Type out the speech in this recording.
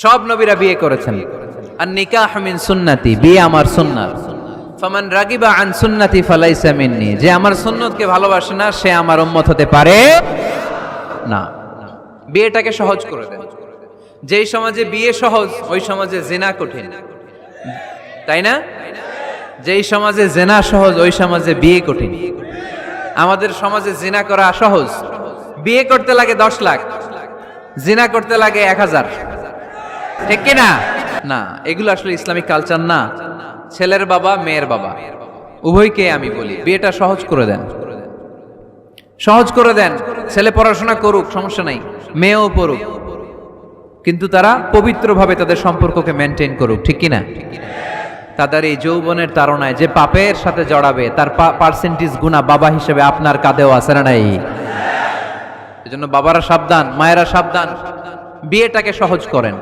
সব নবীরা বিয়ে করেছেন। আর নিকাহ মিন সুন্নতি, বিয়ে আমার সুন্নাত। ফামান রাগিবা আন সুন্নতি ফালাইসা মিন্নি, যে আমার সুন্নতকে ভালোবাসে না সে আমার উম্মত হতে পারে না। বিয়েটাকে সহজ করে দেন। যেই সমাজে বিয়ে সহজ ওই সমাজে জিনা কঠিন, তাই না? যেই সমাজে জিনা সহজ ওই সমাজে বিয়ে কঠিন। আমাদের সমাজে জিনা করা সহজ, বিয়ে করতে লাগে 10 লাখ, জিনা করতে লাগে 1000, ঠিক কি না? না, এগুলো আসলে ইসলামিক কালচার না। ছেলের বাবা মেয়ের বাবা উভয়কে আমি বলি বিয়েটা সহজ করে দেন, সহজ করে দেন। ছেলে পড়াশোনা করুক, সমস্যা নাই, মেয়েও পড়ুক, কিন্তু তারা পবিত্রভাবে তাদের সম্পর্ককে মেনটেন করুক, ঠিক কি না? তাদের এই যৌবনের তাড়নায় যে পাপের সাথে জড়াবে তার পার্সেন্টেজ গুনাহ বাবা হিসেবে আপনার কাঁধেও আছে না নাই? এজন্য বাবারা সাবধান, মায়েরা সাবধান, বিয়েটাকে সহজ করেন।